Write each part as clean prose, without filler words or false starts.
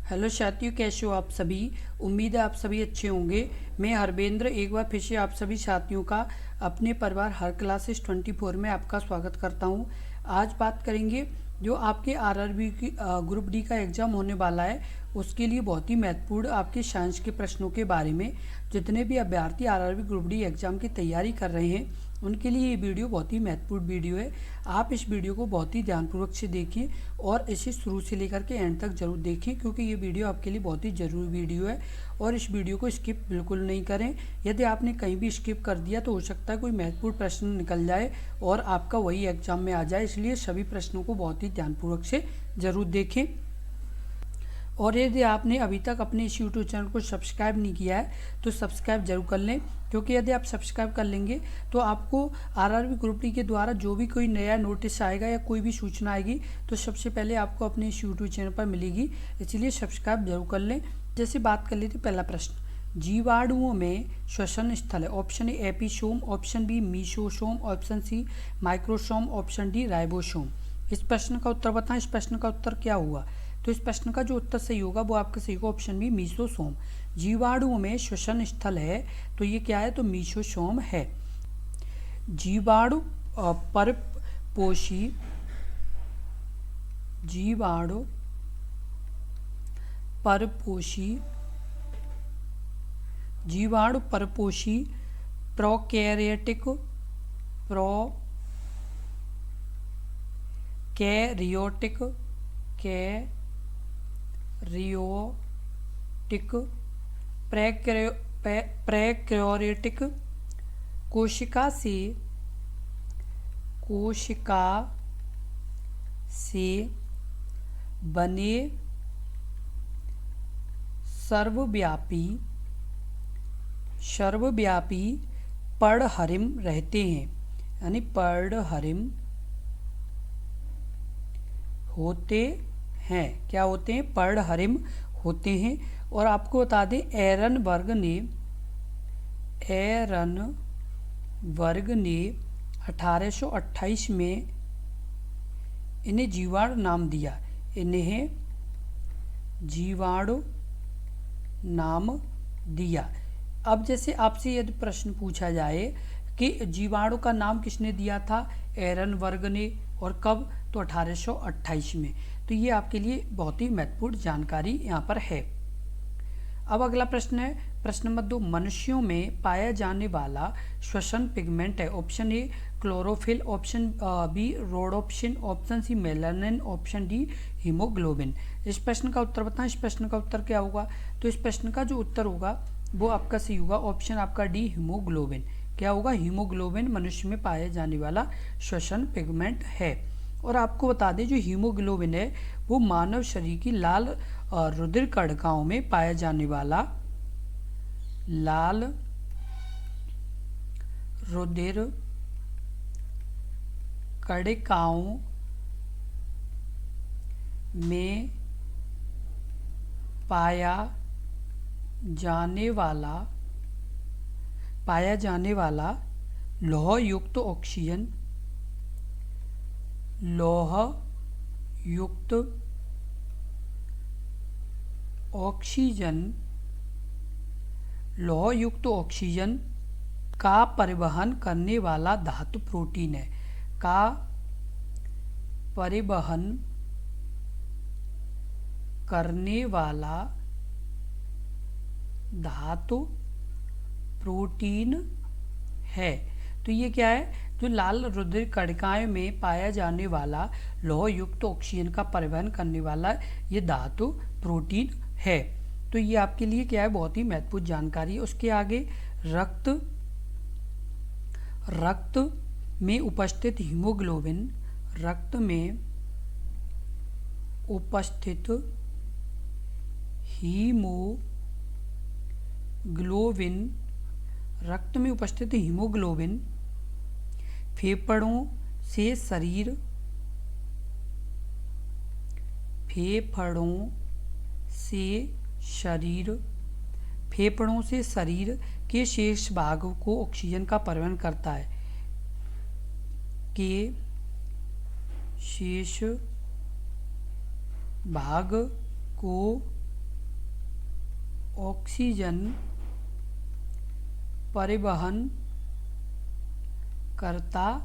Hello साथियों, कैसे हो आप सभी। उम्मीद है आप सभी अच्छे होंगे। मैं हरबेंद्र एक बार फिर से आप सभी साथियों का अपने परिवार हर क्लासेस 24 में आपका स्वागत करता हूं। आज बात करेंगे जो आपके आरआरबी की ग्रुप डी का एग्ज़ाम होने वाला है, उसके लिए बहुत ही महत्वपूर्ण आपके साइंस के प्रश्नों के बारे में। जितने भी अभ्यर्थी आरआरबी ग्रुप डी एग्ज़ाम की तैयारी कर रहे हैं उनके लिए ये वीडियो बहुत ही महत्वपूर्ण वीडियो है। आप इस वीडियो को बहुत ही ध्यानपूर्वक से देखिए और इसे शुरू से लेकर के एंड तक जरूर देखिए, क्योंकि ये वीडियो आपके लिए बहुत ही ज़रूरी वीडियो है। और इस वीडियो को स्किप बिल्कुल नहीं करें। यदि आपने कहीं भी स्किप कर दिया तो हो सकता है कोई महत्वपूर्ण प्रश्न निकल जाए और आपका वही एग्जाम में आ जाए, इसलिए सभी प्रश्नों को बहुत ही ध्यानपूर्वक से ज़रूर देखें। और यदि आपने अभी तक अपने इस यूट्यूब चैनल को सब्सक्राइब नहीं किया है तो सब्सक्राइब जरूर कर लें, क्योंकि यदि आप सब्सक्राइब कर लेंगे तो आपको आरआरबी ग्रुप डी के द्वारा जो भी कोई नया नोटिस आएगा या कोई भी सूचना आएगी तो सबसे पहले आपको अपने इस यूट्यूब चैनल पर मिलेगी, इसलिए सब्सक्राइब जरूर कर लें। जैसे बात कर लेते पहला प्रश्न, जीवाणुओं में श्वसन स्थल है। Option A episome, option B mesosome, option C microsome, option D ribosome. इस प्रश्न का उत्तर बताएं। इस प्रश्न का उत्तर क्या हुआ? तो इस प्रश्न का जो उत्तर सही होगा वो आपका सही होगा ऑप्शन बी मीसोसोम। जीवाणुओं में श्वसन स्थल है तो ये क्या है? तो मीसोसोम है। जीवाणु परपोषी जीवाणु परपोषी जीवाणु परपोषी प्रोकैरियोटिक प्रोकैरियोटिक कोशिका से बने सर्वव्यापी पर्णहरिम रहते हैं, यानी पर्णहरिम होते हैं। क्या होते हैं? पर्णहरिम होते हैं। और आपको बता दें एरनबर्ग ने 1828 में इन्हें जीवाणु नाम दिया। इन्हें जीवाणु नाम दिया। अब जैसे आपसे यदि प्रश्न पूछा जाए कि जीवाणु का नाम किसने दिया था? एरनबर्ग ने। और कब? तो 1828 में। तो ये आपके लिए बहुत ही महत्वपूर्ण जानकारी यहाँ पर है। अब अगला प्रश्न है प्रश्न नंबर 2, मनुष्यों में पाया जाने वाला श्वसन पिगमेंट है। Option A chlorophyll, option B rhodopsin, option C melanin, option D haemoglobin. इस प्रश्न का उत्तर बताएं। इस प्रश्न का उत्तर क्या होगा? तो इस प्रश्न का जो उत्तर होगा वो आपका सही होगा ऑप्शन आपका डी हीमोग्लोबिन। क्या होगा? हीमोग्लोबिन मनुष्य में पाया जाने वाला श्वसन पिगमेंट है। और आपको बता दें जो हीमोग्लोबिन है वो मानव शरीर की लाल रुधिर कणिकाओं में पाया जाने वाला लाल रुधिर कणिकाओं में पाया जाने वाला लौह युक्त ऑक्सीजन का परिवहन करने वाला धातु प्रोटीन है। का परिवहन करने वाला धातु प्रोटीन है। तो ये क्या है? जो लाल रुधिर कणिकाएं में पाया जाने वाला लौह युक्त ऑक्सीजन का परिवहन करने वाला ये धातु प्रोटीन है। तो ये आपके लिए क्या है? बहुत ही महत्वपूर्ण जानकारी है। उसके आगे रक्त में उपस्थित हीमोग्लोबिन रक्त में उपस्थित हीमोग्लोबिन फेफड़ों से शरीर के शेष भाग को ऑक्सीजन का परिवहन करता है। के शेष भाग को ऑक्सीजन परिवहन करता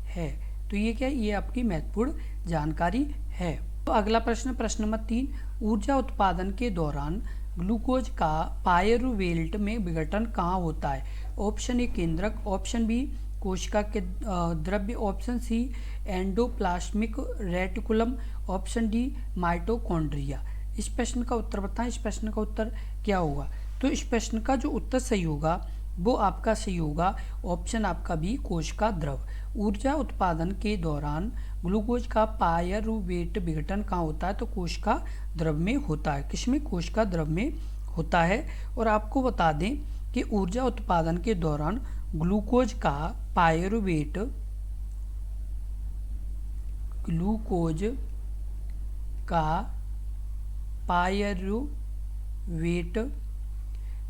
है। तो ये क्या है, ये आपकी महत्वपूर्ण जानकारी है। तो अगला प्रश्न, प्रश्न नंबर 3, ऊर्जा उत्पादन के दौरान ग्लूकोज का पायरुवेट में विघटन कहाँ होता है? ऑप्शन ए केंद्रक, ऑप्शन बी कोशिका के द्रव्य, option C endoplasmic reticulum, option D mitochondria. इस प्रश्न का उत्तर बताएं। इस प्रश्न का उत्तर क्या होगा? तो इस प्रश्न का जो उत्तर सही होगा वो आपका सही होगा ऑप्शन आपका बी कोशिका द्रव। ऊर्जा उत्पादन के दौरान ग्लूकोज का पायरुवेट विघटन कहाँ होता है? तो कोशिका द्रव में होता है। किसमें? कोशिका द्रव में होता है। और आपको बता दें कि ऊर्जा उत्पादन के दौरान ग्लूकोज का पायरुवेट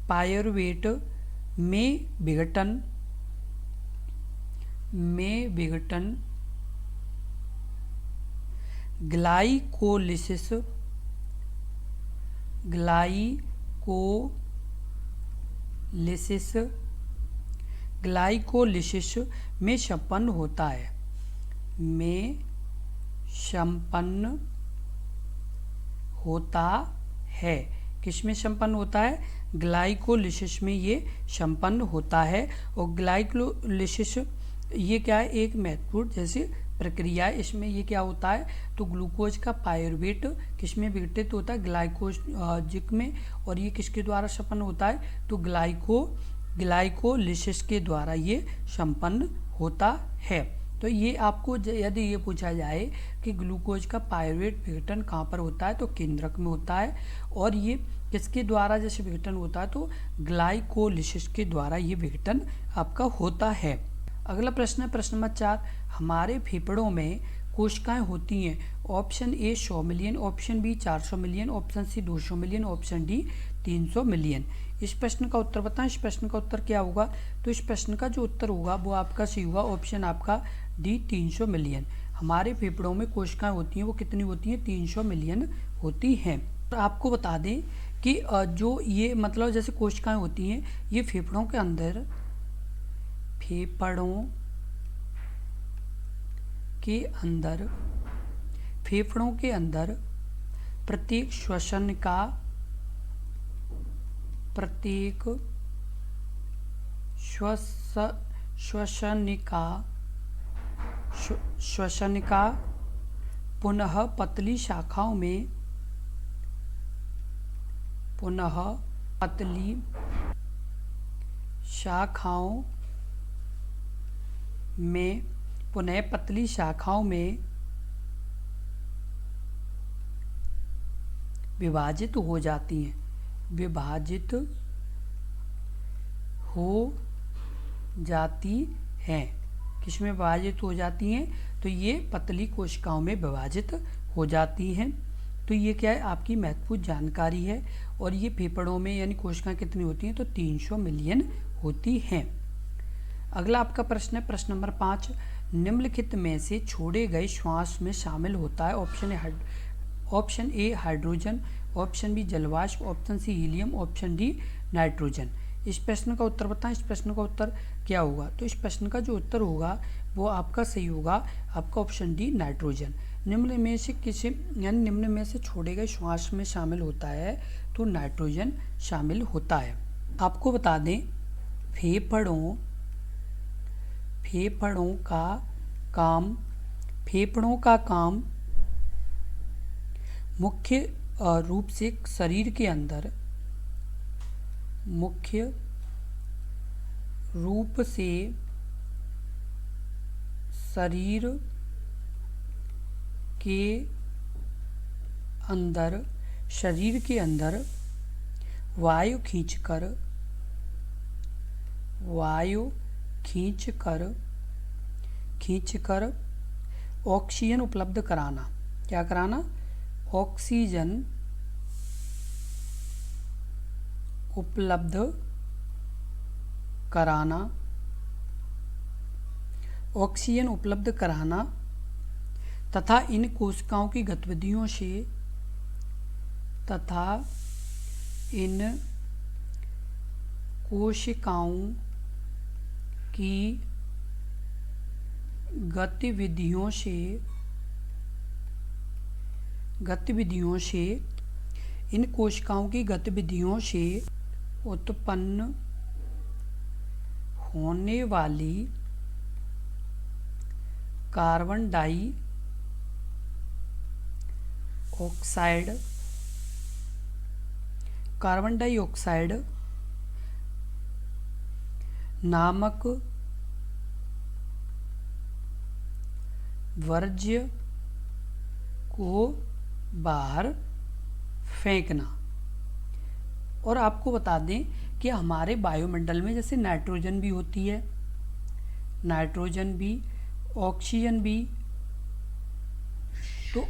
पायरुवेट में विघटन ग्लाइकोलिसिस में संपन्न होता है। किसमें संपन्न होता है? ग्लाइकोलिसिस में ये संपन्न होता है। और ग्लाइकोलिसिस ये क्या है? एक महत्वपूर्ण जैसे प्रक्रिया है। इसमें ये क्या होता है? तो ग्लूकोज का पायरुवेट किसमें विघटित होता है? ग्लाइकोजिक में। और ये किसके द्वारा संपन्न होता है? तो ग्लाइकोलिसिस के द्वारा ये संपन्न होता है। तो ये आपको यदि ये पूछा जाए कि ग्लूकोज का पायरुवेट विघटन कहाँ पर होता है, तो केंद्रक में होता है। और ये किसके द्वारा जैसे विघटन होता है? तो ग्लाइकोलिसिस के द्वारा ये विघटन आपका होता है। अगला प्रश्न है प्रश्न नंबर 4, हमारे फेफड़ों में कोशिकाएं होती हैं। Option A 100 million, option B 400 million, option C 200 million, option D 300 million. इस प्रश्न का उत्तर बताएं। इस प्रश्न का उत्तर क्या होगा? तो इस प्रश्न का जो उत्तर होगा वो आपका सही होगा ऑप्शन आपका डी 300 मिलियन। हमारे फेफड़ों में कोशिकाएं होती हैं, वो कितनी होती हैं? 300 मिलियन होती हैं। तो आपको बता दें कि जो ये मतलब जैसे कोशिकाएं होती हैं, ये फेफड़ों के अंदर प्रत्येक श्वसनिका पुनः पतली शाखाओं में विभाजित हो जाती हैं। किसमें विभाजित हो जाती हैं? तो ये पतली कोशिकाओं में विभाजित हो जाती हैं। तो ये क्या है? आपकी महत्वपूर्ण जानकारी है। और ये फेफड़ों में यानी कोशिकाएं कितनी होती हैं? तो 300 मिलियन होती हैं। अगला आपका प्रश्न है प्रश्न नंबर 5, निम्नलिखित में से छोड़े गए श्वास में शामिल होता है? Option A hydrogen, option B जलवाष्प, option C helium, option D nitrogen. इस प्रश्न का उत्तर बताएं। इस प्रश्न का उत्तर क्या होगा? तो इस प्रश्न का जो उत्तर होगा वो आपका सही होगा आपका ऑप्शन डी नाइट्रोजन। निम्न में से छोड़े गए श्वास में शामिल होता है तो नाइट्रोजन शामिल होता है। आपको बता दें फेफड़ों का काम मुख्य रूप से शरीर के अंदर वायु खींचकर ऑक्सीजन उपलब्ध कराना। क्या कराना? ऑक्सीजन उपलब्ध कराना तथा इन कोशिकाओं की गतिविधियों से कोशिकाओं की गतिविधियों से इन कोशिकाओं की गतिविधियों से उत्पन्न होने वाली कार्बन डाइऑक्साइड नामक वर्ज्य को बाहर फेंकना। और आपको बता दें कि हमारे वायुमंडल में जैसे नाइट्रोजन भी होती है, नाइट्रोजन भी, ऑक्सीजन भी। तो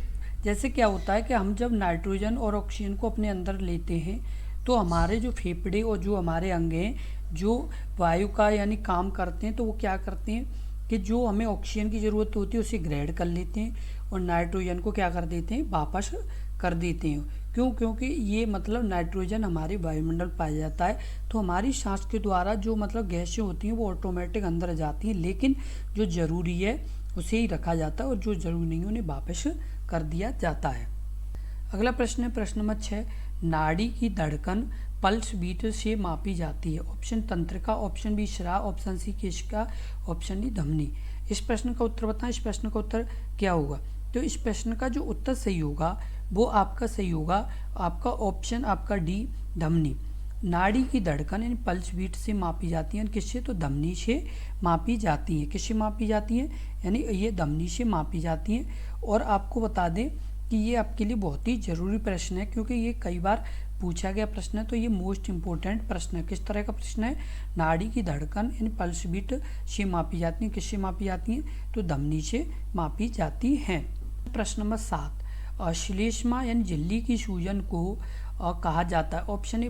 जैसे क्या होता है कि हम जब नाइट्रोजन और ऑक्सीजन को अपने अंदर लेते हैं तो हमारे जो फेफड़े और जो हमारे अंग हैं जो वायु का यानी काम करते हैं, तो वो क्या करते हैं कि जो हमें ऑक्सीजन की ज़रूरत होती है उसे ग्रेड कर लेते हैं और नाइट्रोजन को क्या कर देते हैं, वापस कर देते हैं। क्यों? क्योंकि ये मतलब नाइट्रोजन हमारे वायुमंडल पाया जाता है, तो हमारी सांस के द्वारा जो मतलब गैसें होती हैं वो ऑटोमेटिक अंदर जाती हैं, लेकिन जो ज़रूरी है उसे ही रखा जाता है और जो ज़रूरी नहीं है उन्हें वापस कर दिया जाता है। अगला प्रश्न है प्रश्न नंबर 6, नाड़ी की धड़कन पल्स बीट से मापी जाती है। ऑप्शन तंत्रिका, ऑप्शन बी शिरा, ऑप्शन सी केशिका, ऑप्शन डी धमनी। इस प्रश्न का उत्तर बताएं। इस प्रश्न का उत्तर क्या होगा? तो इस प्रश्न का जो उत्तर सही होगा वो आपका सही होगा, आपका ऑप्शन आपका डी धमनी। नाड़ी की धड़कन यानी पल्स बीट से मापी जाती है, किससे? तो धमनी से मापी जाती है। किससे मापी जाती है? यानी ये धमनी से मापी जाती हैं। और आपको बता दें कि ये आपके लिए बहुत ही ज़रूरी प्रश्न है, क्योंकि ये कई बार पूछा गया प्रश्न है, तो ये मोस्ट इम्पोर्टेंट प्रश्न है। किस तरह का प्रश्न है? नाड़ी की धड़कन यानी पल्स बीट से मापी जाती हैं, किससे मापी जाती हैं? तो धमनी से मापी जाती हैं। प्रश्न नंबर 7, श्लेष्मा यानी झिल्ली की सूजन को कहा जाता है। Option A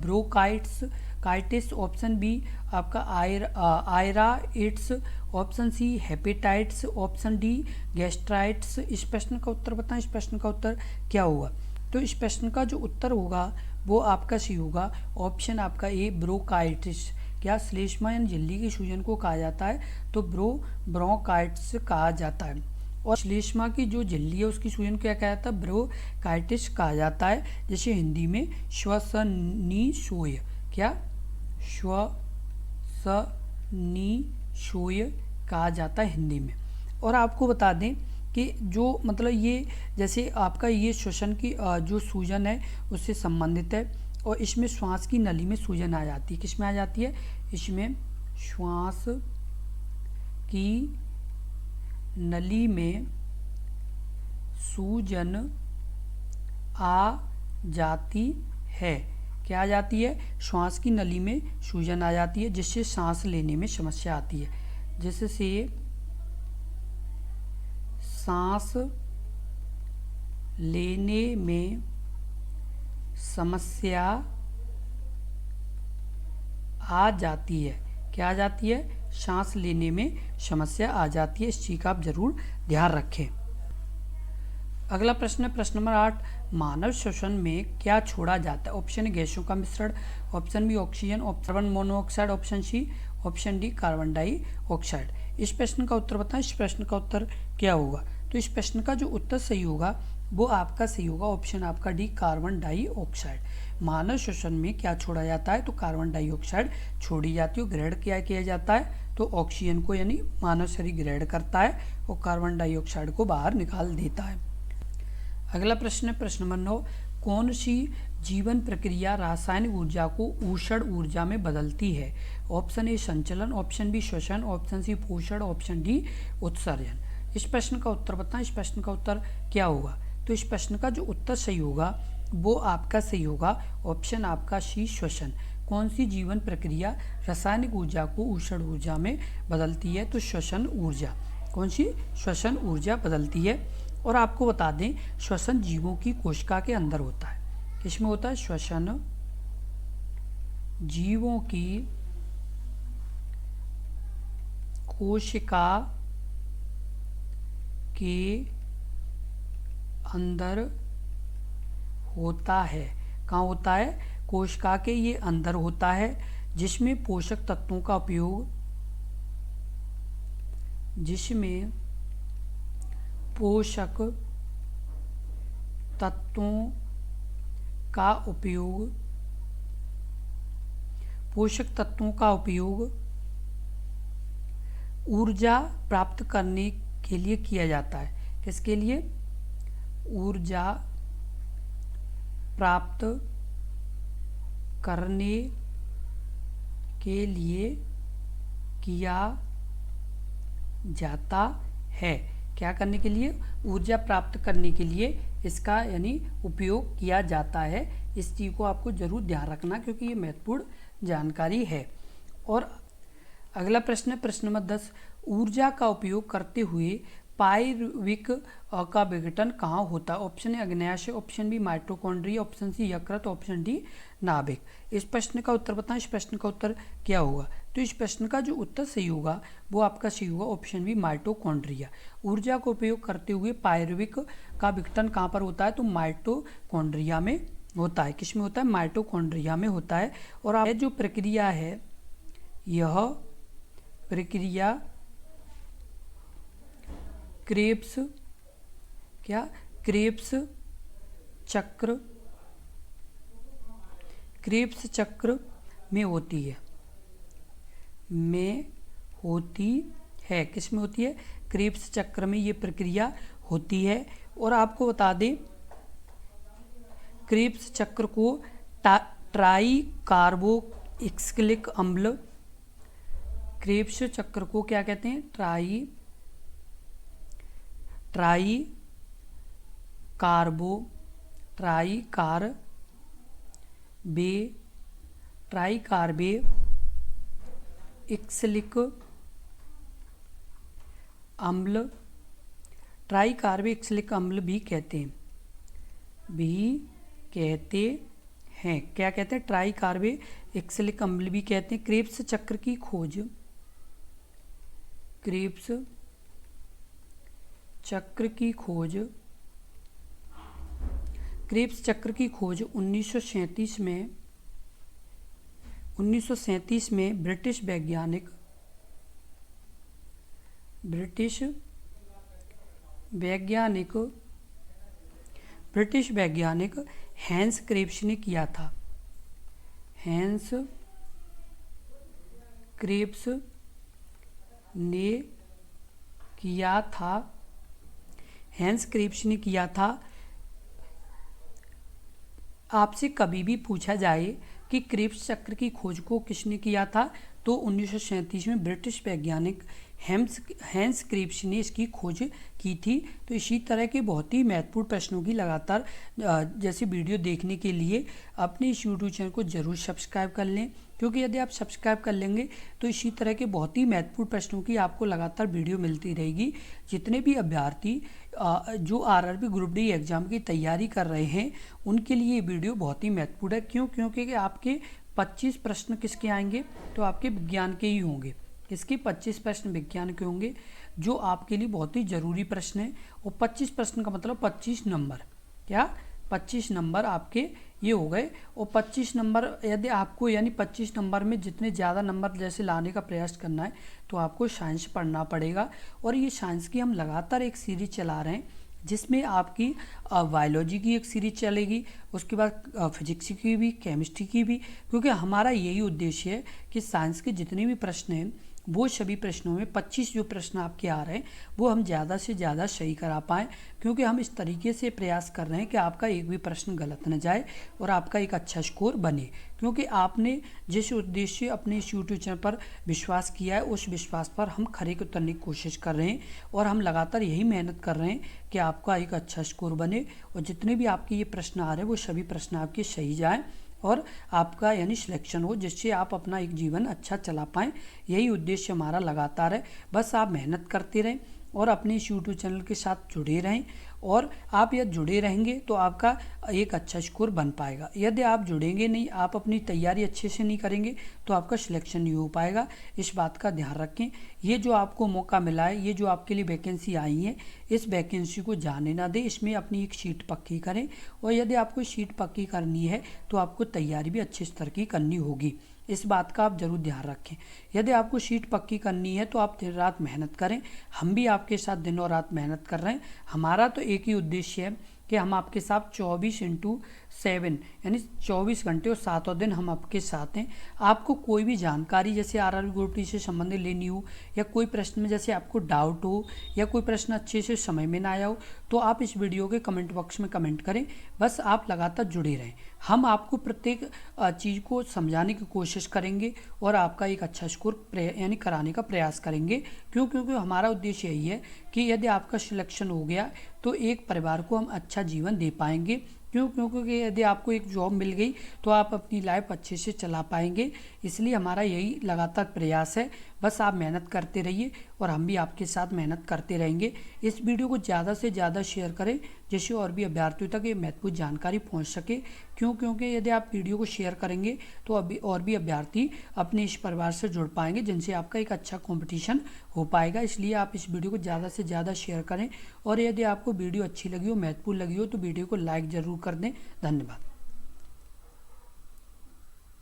bronchitis, option B आपका आयराइट्स, option C hepatitis, option D gastritis. इस प्रश्न का उत्तर बताएं। इस प्रश्न का उत्तर क्या होगा? तो इस प्रश्न का जो उत्तर होगा वो आपका सी होगा, ऑप्शन आपका ए ब्रोंकाइटिस। क्या श्लेष्मा यानी झिल्ली की सूजन को कहा जाता है? तो ब्रोंकाइटिस कहा जाता है। और श्लेष्मा की जो झिल्ली है उसकी सूजन को क्या कहा जाता है? ब्रोंकाइटिस कहा जाता है। जैसे हिंदी में श्वसनीशोय, क्या? श्वसनीशोय कहा जाता है हिंदी में। और आपको बता दें कि जो मतलब ये जैसे आपका ये श्वसन की जो सूजन है उससे संबंधित है, और इसमें श्वास की नली में सूजन आ जाती है। किस में आ जाती है? इसमें श्वास की नली में सूजन आ जाती है। क्या आ जाती है? श्वास की नली में सूजन आ जाती है, जिससे सांस लेने में समस्या आती है, जिससे सांस लेने में समस्या आ जाती है। क्या आ जाती है? सांस लेने में समस्या आ जाती है। इस चीज़ का आप जरूर ध्यान रखें। अगला प्रश्न है प्रश्न नंबर 8, मानव श्वसन में क्या छोड़ा जाता है? ऑप्शन ए गैसों का मिश्रण, option B oxygen, carbon monoxide, option C, option D carbon dioxide. इस प्रश्न का उत्तर बताएं। इस प्रश्न का उत्तर क्या होगा? तो इस प्रश्न का जो उत्तर सही होगा वो आपका सही होगा, ऑप्शन आपका डी कार्बन डाइऑक्साइड। मानव श्वसन में क्या छोड़ा जाता है? तो कार्बन डाइऑक्साइड छोड़ी जाती है। ग्रहण क्या किया जाता है? तो ऑक्सीजन को यानी मानव शरीर ग्रहण करता है और कार्बन डाइऑक्साइड को बाहर निकाल देता है। अगला प्रश्न है प्रश्न नंबर 9, कौन सी जीवन प्रक्रिया रासायनिक ऊर्जा को ऊषण ऊर्जा में बदलती है? ऑप्शन ए संचलन, ऑप्शन बी श्वसन, ऑप्शन सी पोषण, ऑप्शन डी उत्सर्जन। इस प्रश्न का उत्तर बताएं। इस प्रश्न का उत्तर क्या होगा? तो इस प्रश्न का जो उत्तर सही होगा वो आपका सही होगा, ऑप्शन आपका सी श्वसन। कौन सी जीवन प्रक्रिया रासायनिक ऊर्जा को ऊषण ऊर्जा में बदलती है? तो श्वसन ऊर्जा। कौन सी? श्वसन ऊर्जा बदलती है। और आपको बता दें श्वसन जीवों की कोशिका के अंदर होता है। किसमें होता है? श्वसन जीवों की कोशिका के अंदर होता है। कहाँ होता है? कोशिका के ये अंदर होता है, जिसमें पोषक तत्वों का उपयोग ऊर्जा प्राप्त करने के लिए किया जाता है। किसके लिए? ऊर्जा प्राप्त करने के लिए किया जाता है। क्या करने के लिए? ऊर्जा प्राप्त करने के लिए इसका यानी उपयोग किया जाता है। इस चीज़ को आपको जरूर ध्यान रखना क्योंकि ये महत्वपूर्ण जानकारी है। और अगला प्रश्न है प्रश्न नंबर 10। ऊर्जा का उपयोग करते हुए पायरुविक का विघटन कहाँ होता है? ऑप्शन ए अग्न्याशय, option B mitochondria, option C यकृत, ऑप्शन डी नाभिक। इस प्रश्न का उत्तर बताएं। इस प्रश्न का उत्तर क्या होगा? तो इस प्रश्न का जो उत्तर सही होगा वो आपका सही होगा ऑप्शन बी माइटोकॉन्ड्रिया। ऊर्जा का उपयोग करते हुए पायरुविक का विघटन कहाँ पर होता है? तो माइटोकॉन्ड्रिया में होता है। किस में होता है? माइटोकॉन्ड्रिया में होता है। और आप जो प्रक्रिया है, यह प्रक्रिया क्रेब्स चक्र में होती है। किस में होती है? क्रेब्स चक्र में ये प्रक्रिया होती है। और आपको बता दें क्रेब्स चक्र को ट्राई कार्बोक्सिलिक अम्ल, क्रेब्स चक्र को क्या कहते हैं? ट्राई कार्बे एक्सिलिक अम्ल भी कहते हैं। क्या कहते हैं? ट्राई कार्बे एक्सिलिक अम्ल भी कहते हैं। क्रेब्स चक्र की खोज 1937 में ब्रिटिश वैज्ञानिक हैंस क्रेब्स ने किया था। हैंस क्रेब्स ने किया था। आपसे कभी भी पूछा जाए कि क्रेब्स चक्र की खोज को किसने किया था, तो 1937 में ब्रिटिश वैज्ञानिक हैंस क्रेब्स ने इसकी खोज की थी। तो इसी तरह के बहुत ही महत्वपूर्ण प्रश्नों की लगातार जैसे वीडियो देखने के लिए अपने इस यूट्यूब चैनल को जरूर सब्सक्राइब कर लें, क्योंकि यदि आप सब्सक्राइब कर लेंगे तो इसी तरह के बहुत ही महत्वपूर्ण प्रश्नों की आपको लगातार वीडियो मिलती रहेगी। जितने भी अभ्यर्थी जो आरआरबी ग्रुप डी एग्जाम की तैयारी कर रहे हैं उनके लिए ये वीडियो बहुत ही महत्वपूर्ण है। क्योंकि आपके 25 प्रश्न किसके आएंगे? तो आपके विज्ञान के ही होंगे। इसके 25 प्रश्न विज्ञान के होंगे जो आपके लिए बहुत ही जरूरी प्रश्न है। और 25 प्रश्न का मतलब 25 नंबर, क्या 25 नंबर आपके ये हो गए। और 25 नंबर यदि आपको यानी 25 नंबर में जितने ज़्यादा नंबर जैसे लाने का प्रयास करना है तो आपको साइंस पढ़ना पड़ेगा। और ये साइंस की हम लगातार एक सीरीज चला रहे हैं जिसमें आपकी बायोलॉजी की एक सीरीज चलेगी, उसके बाद फिजिक्स की भी, केमिस्ट्री की भी, क्योंकि हमारा यही उद्देश्य है कि साइंस के जितने भी प्रश्न हैं वो सभी प्रश्नों में 25 जो प्रश्न आपके आ रहे हैं वो हम ज़्यादा से ज़्यादा सही करा पाएँ, क्योंकि हम इस तरीके से प्रयास कर रहे हैं कि आपका एक भी प्रश्न गलत न जाए और आपका एक अच्छा स्कोर बने। क्योंकि आपने जिस उद्देश्य अपने इस यूट्यूब चैनल पर विश्वास किया है उस विश्वास पर हम खरे उतरने की कोशिश कर रहे हैं और हम लगातार यही मेहनत कर रहे हैं कि आपका एक अच्छा स्कोर बने और जितने भी आपके ये प्रश्न आ रहे हैं वो सभी प्रश्न आपके सही जाएँ और आपका यानी सिलेक्शन हो, जिससे आप अपना एक जीवन अच्छा चला पाएँ। यही उद्देश्य हमारा लगातार है। बस आप मेहनत करते रहें और अपने इस यूट्यूब चैनल के साथ जुड़े रहें और आप यदि जुड़े रहेंगे तो आपका एक अच्छा स्कोर बन पाएगा। यदि आप जुड़ेंगे नहीं, आप अपनी तैयारी अच्छे से नहीं करेंगे तो आपका सिलेक्शन नहीं हो पाएगा। इस बात का ध्यान रखें। ये जो आपको मौका मिला है, ये जो आपके लिए वैकेंसी आई है, इस वैकेंसी को जाने ना दें। इसमें अपनी एक सीट पक्की करें और यदि आपको सीट पक्की करनी है तो आपको तैयारी भी अच्छे स्तर की करनी होगी। इस बात का आप ज़रूर ध्यान रखें। यदि आपको सीट पक्की करनी है तो आप दिन रात मेहनत करें। हम भी आपके साथ दिन और रात मेहनत कर रहे हैं। हमारा तो एक ही उद्देश्य है कि हम आपके साथ 24/7 यानी 24 घंटे और 7 दिन हम आपके साथ हैं। आपको कोई भी जानकारी जैसे आरआरबी ग्रुप डी से संबंधित लेनी हो या कोई प्रश्न में जैसे आपको डाउट हो या कोई प्रश्न अच्छे से समझ में ना आया हो तो आप इस वीडियो के कमेंट बॉक्स में कमेंट करें। बस आप लगातार जुड़े रहें। हम आपको प्रत्येक चीज़ को समझाने की कोशिश करेंगे और आपका एक अच्छा स्कोर यानी कराने का प्रयास करेंगे। क्योंकि हमारा उद्देश्य यही है कि यदि आपका सिलेक्शन हो गया तो एक परिवार को हम अच्छा जीवन दे पाएंगे। क्योंकि यदि आपको एक जॉब मिल गई तो आप अपनी लाइफ अच्छे से चला पाएंगे। इसलिए हमारा यही लगातार प्रयास है। बस आप मेहनत करते रहिए और हम भी आपके साथ मेहनत करते रहेंगे। इस वीडियो को ज़्यादा से ज़्यादा शेयर करें जिससे और भी अभ्यर्थियों तक ये महत्वपूर्ण जानकारी पहुंच सके। क्योंकि यदि आप वीडियो को शेयर करेंगे तो अभी और भी अभ्यर्थी अपने इस परिवार से जुड़ पाएंगे जिनसे आपका एक अच्छा कंपटीशन हो पाएगा। इसलिए आप इस वीडियो को ज़्यादा से ज़्यादा शेयर करें और यदि आपको वीडियो अच्छी लगी हो, महत्वपूर्ण लगी हो तो वीडियो को लाइक ज़रूर कर दें। धन्यवाद।